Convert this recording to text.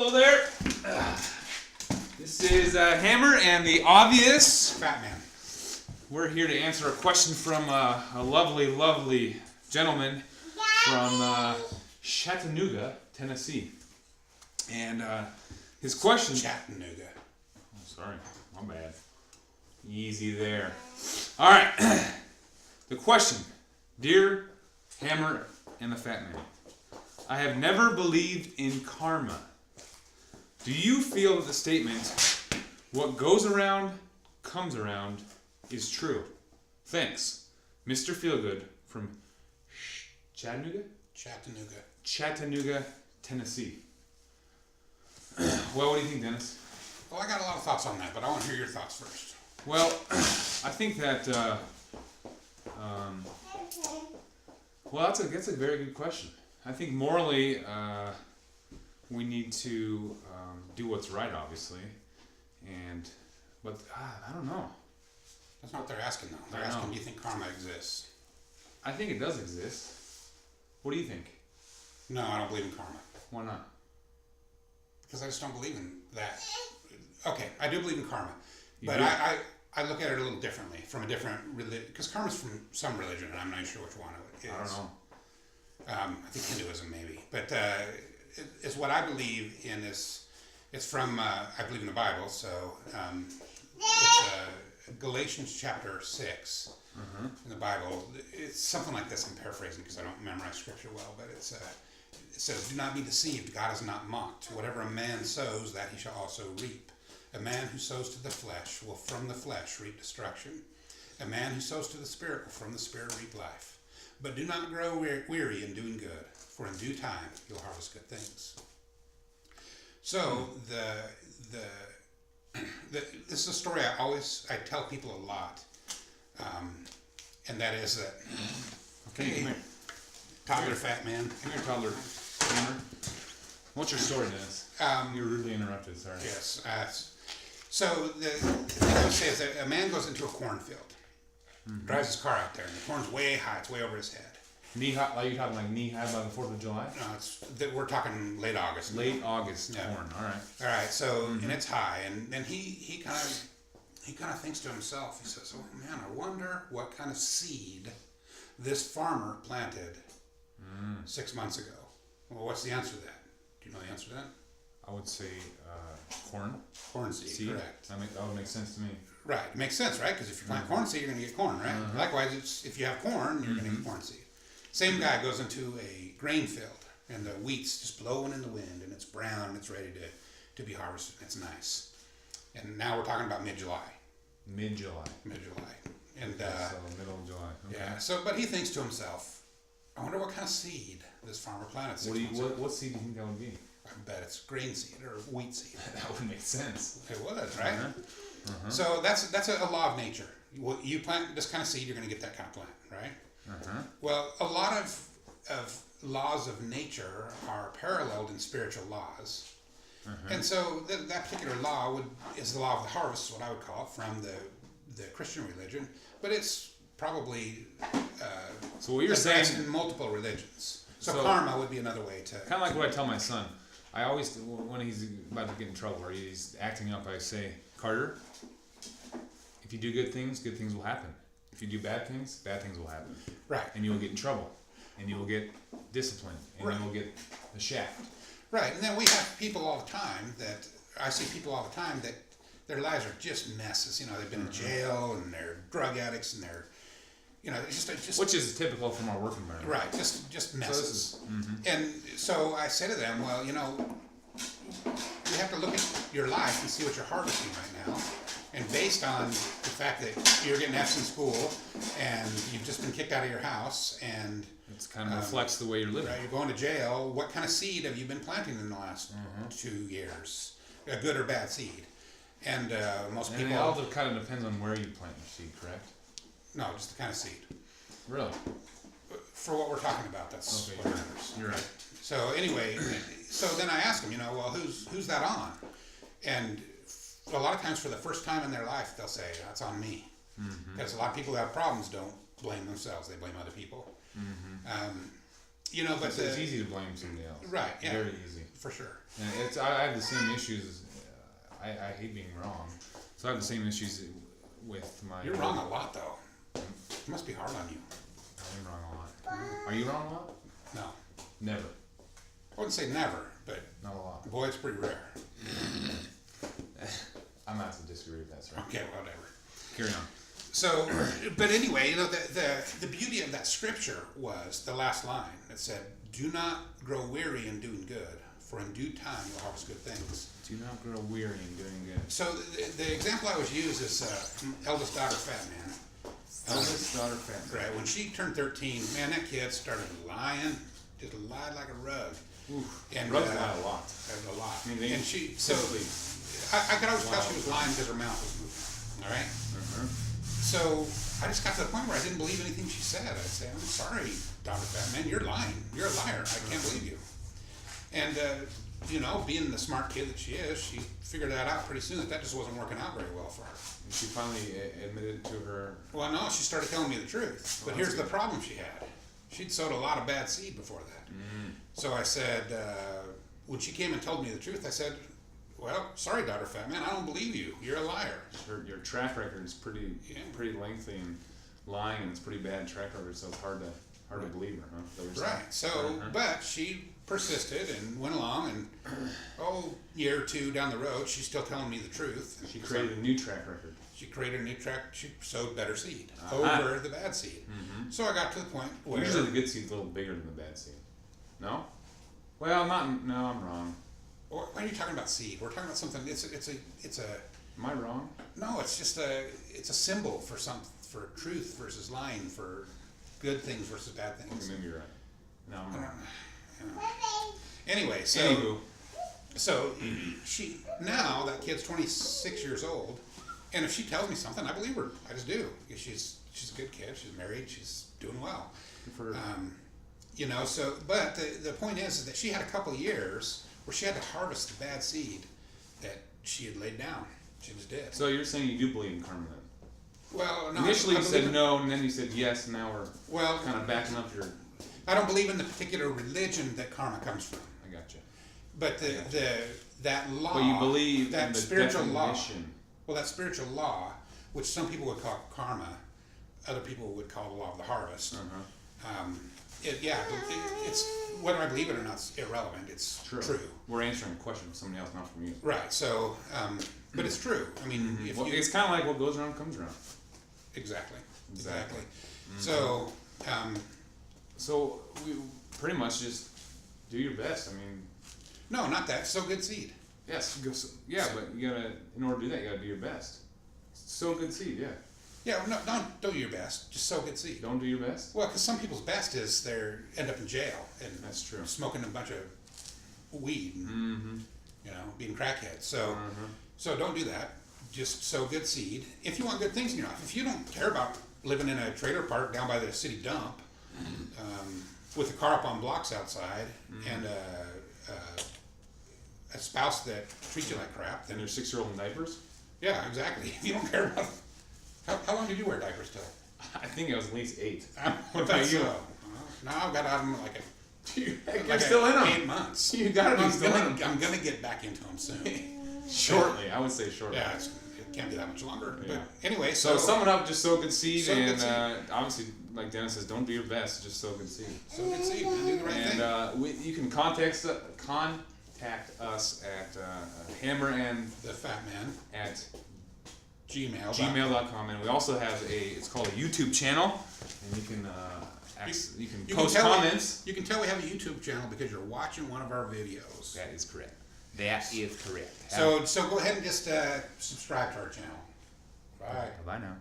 Hello there. This is Hammer and the Obvious Fat Man. We're here to answer a question from a lovely, lovely gentleman from Chattanooga, Tennessee. And his question... Chattanooga. Oh, sorry. My bad. Easy there. All right. The question. Dear Hammer and the Fat Man, I have never believed in karma. Do you feel that the statement, what goes around comes around, is true? Thanks. Mr. Feelgood from Chattanooga? Chattanooga, Tennessee. Well, what do you think, Dennis? Well, I got a lot of thoughts on that, but I want to hear your thoughts first. Well, I think that, well, that's a very good question. I think morally, we need to do what's right, obviously, but I don't know. That's not what they're asking, though. They're asking, do you think karma exists? I think it does exist. What do you think? No, I don't believe in karma. Why not? Because I just don't believe in that. Okay, I do believe in karma, but do? I look at it a little differently, from a different religion, because karma's from some religion, and I'm not sure which one it is. I don't know. I think Hinduism, maybe. But it's what I believe in is, it's from, I believe in the Bible, so it's Galatians chapter 6 in the Bible. It's something like this, I'm paraphrasing because I don't memorize scripture well, but it says, do not be deceived, God is not mocked. Whatever a man sows, that he shall also reap. A man who sows to the flesh will from the flesh reap destruction. A man who sows to the Spirit will from the Spirit reap life. But do not grow weary in doing good, for in due time you'll harvest good things. So this is a story I tell people a lot, and that is that. Okay, come here. Toddler Fat Man. Come here, toddler. Hammer. What's your story, Dennis? You were rudely interrupted. Sorry. Yes. So the thing I would say is that a man goes into a cornfield. Drives his car out there, and the corn's way high. It's way over his head. Knee high? Are you talking like knee high by the 4th of July? No, we're talking late August. Late August corn. All right. All right. So and it's high, and he kind of thinks to himself. He says, "Oh man, I wonder what kind of seed this farmer planted 6 months ago." Well, what's the answer to that? Do you know the answer to that? I would say corn. Corn seed. Correct. That would make sense to me. Right, it makes sense, right? Because if you plant corn seed, you're going to get corn, right? Likewise, if you have corn, you're going to get corn seed. Same guy goes into a grain field, and the wheat's just blowing in the wind, and it's brown, and it's ready to be harvested. It's nice. And now we're talking about mid-July. Mid-July. And so middle of July. Okay. Yeah. So, but he thinks to himself, "I wonder what kind of seed this farmer planted 6 months ago." What seed do you think that would be? I bet it's grain seed or wheat seed. That would make sense. It would, right? So that's a law of nature. You plant this kind of seed, you're going to get that kind of plant, right? Well, a lot of laws of nature are paralleled in spiritual laws. And so that particular law is the law of the harvest, is what I would call it, from the Christian religion. But it's probably so what you're saying in multiple religions. So karma would be another way to... Kind of like what I tell my son. I always, when he's about to get in trouble or he's acting up, I say, Carter, if you do good things will happen. If you do bad things will happen. Right. And you will get in trouble. And you will get disciplined. And you will get the shaft. Right. And then we have people all the time I see people all the time that their lives are just messes. You know, they've been in jail and they're drug addicts and they're, you know, just which is typical from our work environment. Right. Just messes. And so I say to them, well, you know, you have to look at your life and see what you're harvesting right now. And based on the fact that you're getting F's in school and you've just been kicked out of your house and it kind of reflects the way you're living. Right, you're going to jail. What kind of seed have you been planting in the last 2 years? A good or bad seed? And most people... And it all kind of depends on where you plant your seed, correct? No, just the kind of seed. Really? For what we're talking about, that's what matters. You're right. So anyway, so then I ask them, you know, well, who's that on? And a lot of times for the first time in their life, they'll say, that's on me. Because a lot of people who have problems don't blame themselves, they blame other people. You know, but it's easy to blame somebody else. Right, yeah. Very easy. for sure. And I have the same issues. I hate being wrong, so I have the same issues with my. You're wrong a lot, though. It must be hard on you. I'm wrong a lot. Are you wrong a lot? No. Never. I wouldn't say never, but Not a lot. boy, it's pretty rare. I'm not to disagree with that, sir. Okay, whatever. Carry on. So, but anyway, the beauty of that scripture was the last line that said, "Do not grow weary in doing good, for in due time you'll harvest good things." Do not grow weary in doing good. So the example I always use is eldest daughter, Fat Man. Eldest daughter, fat. Right, when she turned 13, man, that kid started lying, just lied like a rug. Oof. And Rugs lie a lot. a lot. I mean, they and she, so typically. I could always tell she was lying because her mouth was moving. All right. So I just got to the point where I didn't believe anything she said. I'd say, "I'm sorry, Dr. Fat Man, you're lying. You're a liar. I can't believe you." And you know, being the smart kid that she is, she figured that out pretty soon that just wasn't working out very well for her. And she finally admitted to her. Well, no, she started telling me the truth. But here's the problem she had. She'd sowed a lot of bad seed before that. So I said, when she came and told me the truth, I said, "Well, sorry, Dr. Fat Man, I don't believe you. You're a liar." Your track record is pretty lengthy and lying, and it's pretty bad track record, so it's hard to believe her, huh? That was Right. So, but she persisted and went along, and year or two down the road, she's still telling me the truth. She created a new track record. She created a new track. She sowed better seed over the bad seed. So I got to the point where Usually the good seed's a little bigger than the bad seed. No? Well, not. No, I'm wrong. Why are you talking about seed? We're talking about something. It's a. Am I wrong? No, it's just it's a symbol for truth versus lying, for good things versus bad things. Maybe you're right. No, I'm wrong. Anyway, so Anywho. so she now that kid's 26 years old, and if she tells me something, I believe her. I just do. She's a good kid. She's married. She's doing well. Good for her. You know. So, but the point is that she had a couple of years where she had to harvest the bad seed that she had laid down. She just did. So you're saying you do believe in karma then? Well, no. Initially I you believe said no, and then you said yes, and now we're Well, kind of backing up your. I don't believe in the particular religion that karma comes from. I gotcha. But that law, But you believe that in the spiritual definition. law, well, that spiritual law, which some people would call karma, other people would call the law of the harvest. It's whether I believe it or not is irrelevant. It's true. We're answering a question from somebody else, not from you. Right. So, but it's true. I mean, if Well, you it's kind of like what goes around comes around. exactly. Exactly. So, So we pretty much just do your best. I mean, no, not that. Sow good seed. yes, but you gotta, in order to do that, you gotta do your best. Sow good seed, yeah. Yeah. No, don't do your best. Just sow good seed. Don't do your best. Well, because some people's best is they end up in jail and That's true. smoking a bunch of weed and you know being crackheads. So so don't do that. Just sow good seed. If you want good things in your life, if you don't care about living in a trailer park down by the city dump with a car up on blocks outside and a spouse that treats you like crap, then And your 6-year-old in diapers. yeah, exactly. If you don't care about how long did you wear diapers till? I think it was at least 8. What about you? No, I've got out of them like You're still in them. 8 months. You gotta be still in them. I'm gonna get back into them soon. Shortly, I would say shortly. Yeah, it can't be that much longer. Yeah. But anyway, So sum it up, just sow good seed, Sow good and seed. obviously, like Dennis says, don't do your best, just sow good seed. sow good seed and do the right thing. And you can contact us at hammerand The Fat Man, at Gmail. gmail.com, and we also have it's called a YouTube channel, and you can you can You post can tell comments. You can tell we have a YouTube channel because you're watching one of our videos. That is correct. That is correct. So go ahead and just subscribe to our channel. Bye. Bye now.